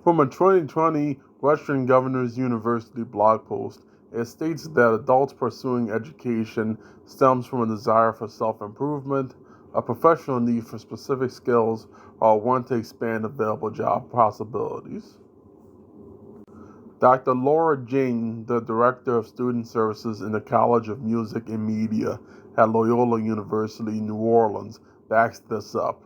From a 2020 Western Governors University blog post, it states that adults pursuing education stems from a desire for self-improvement, a professional need for specific skills, or want to expand available job possibilities. Dr. Laura Jane, the Director of Student Services in the College of Music and Media at Loyola University, New Orleans, backs this up.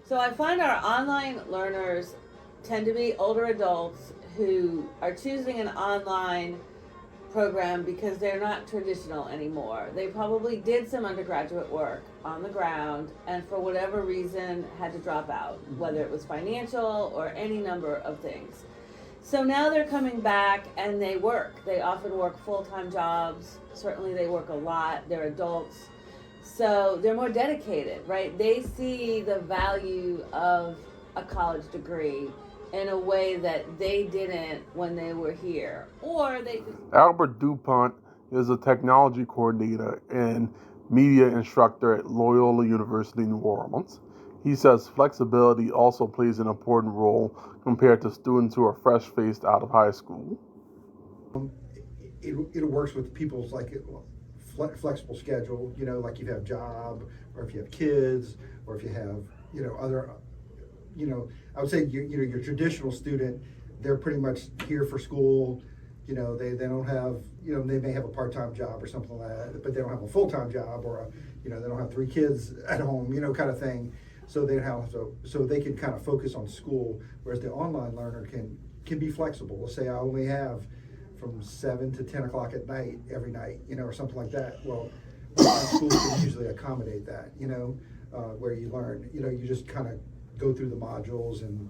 So I find our online learners tend to be older adults who are choosing an online program because they're not traditional anymore. They probably did some undergraduate work on the ground and for whatever reason had to drop out, whether it was financial or any number of things. So now they're coming back and they work. They often work full-time jobs. Certainly they work a lot. They're adults. So they're more dedicated, right? They see the value of a college degree in a way that they didn't when they were here. Or they just... Albert DuPont is a technology coordinator and media instructor at Loyola University, New Orleans. He says flexibility also plays an important role compared to students who are fresh-faced out of high school. It works with people's flexible schedule, like you have a job, or if you have kids, or if you have, other, I would say, your traditional student, they're pretty much here for school, they don't have, they may have a part-time job or something like that, but they don't have a full-time job or, they don't have 3 kids at home, kind of thing. So they can kind of focus on school, whereas the online learner can be flexible. Let's say I only have from 7 to 10 o'clock at night every night, or something like that. Well, online schools can usually accommodate that, where you learn, you just kind of go through the modules and,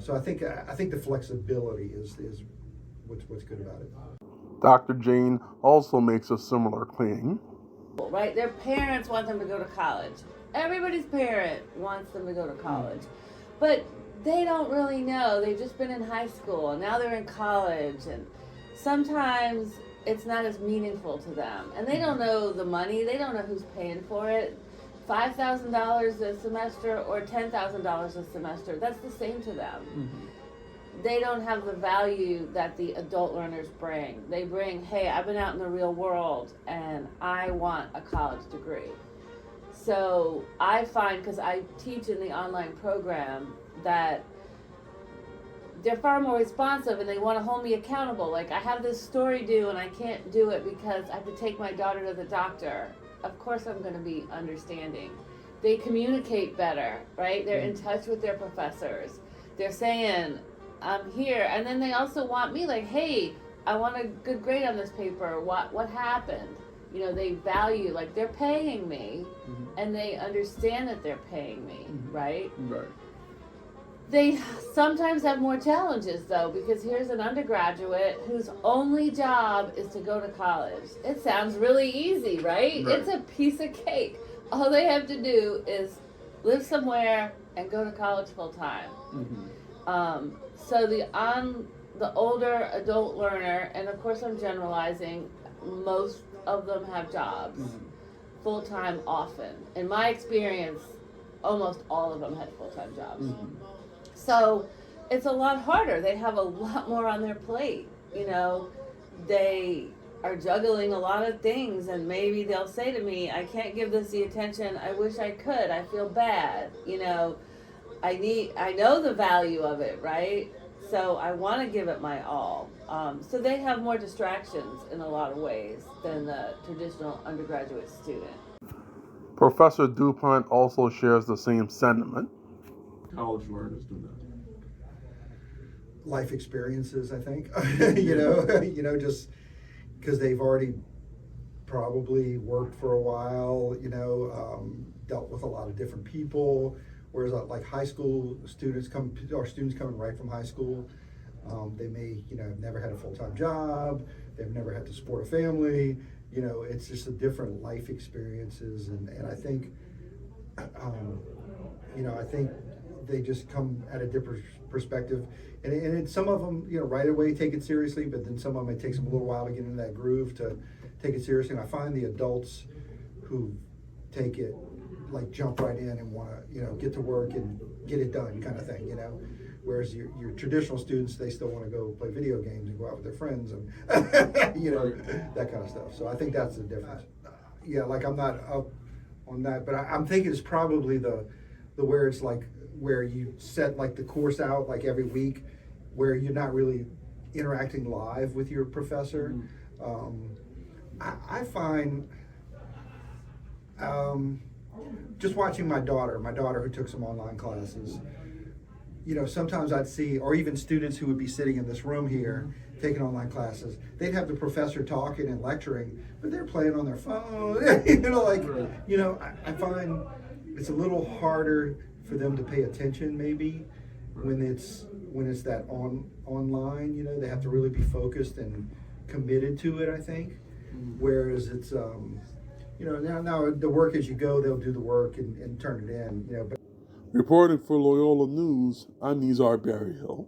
so I think the flexibility is what's good about it. Dr. Jane also makes a similar claim. Right, their parents want them to go to college. Everybody's parent wants them to go to college, but they don't really know. They've just been in high school and now they're in college, and sometimes it's not as meaningful to them, and they don't know the money. They don't know who's paying for it. $5,000 a semester or $10,000 a semester, that's the same to them. They don't have the value that the adult learners bring. They bring, hey, I've been out in the real world and I want a college degree. So I find, because I teach in the online program, that they're far more responsive and they want to hold me accountable. Like, I have this story due and I can't do it because I have to take my daughter to the doctor. Of course I'm going to be understanding. They communicate better, right? They're in touch with their professors. They're saying, I'm here. And then they also want me, like, hey, I want a good grade on this paper. What happened? They value, like, they're paying me, and they understand that they're paying me, right? Right. They sometimes have more challenges, though, because here's an undergraduate whose only job is to go to college. It sounds really easy, right? It's a piece of cake. All they have to do is live somewhere and go to college full time. So the older adult learner, and of course I'm generalizing, most of them have jobs, full-time often. In my experience, almost all of them had full-time jobs. So it's a lot harder. They have a lot more on their plate. They are juggling a lot of things, and maybe they'll say to me, I can't give this the attention I wish I could. I feel bad. I know the value of it, right? So I want to give it my all. So they have more distractions in a lot of ways than the traditional undergraduate student. Professor DuPont also shares the same sentiment. College learners do that. Life experiences, I think. Just because they've already probably worked for a while, dealt with a lot of different people. Whereas like high school students students coming right from high school, they may, have never had a full-time job, they've never had to support a family, it's just a different life experiences. And I think, I think they just come at a different perspective. And some of them, right away take it seriously, but then some of them, it takes them a little while to get into that groove to take it seriously. And I find the adults who take it, like, jump right in and want to, get to work and get it done kind of thing, Whereas your traditional students, they still want to go play video games and go out with their friends and that kind of stuff. So I think that's the difference. Yeah, like I'm not up on that, but I'm thinking it's probably the where it's like where you set like the course out like every week, where you're not really interacting live with your professor. I find just watching my daughter who took some online classes, sometimes I'd see, or even students who would be sitting in this room here taking online classes, they'd have the professor talking and lecturing, but they're playing on their phone. I find it's a little harder for them to pay attention maybe when it's that online. They have to really be focused and committed to it, I think. Whereas it's now the work as you go, they'll do the work and turn it in. But Reporting for Loyola News, I'm Nizar Berryhill.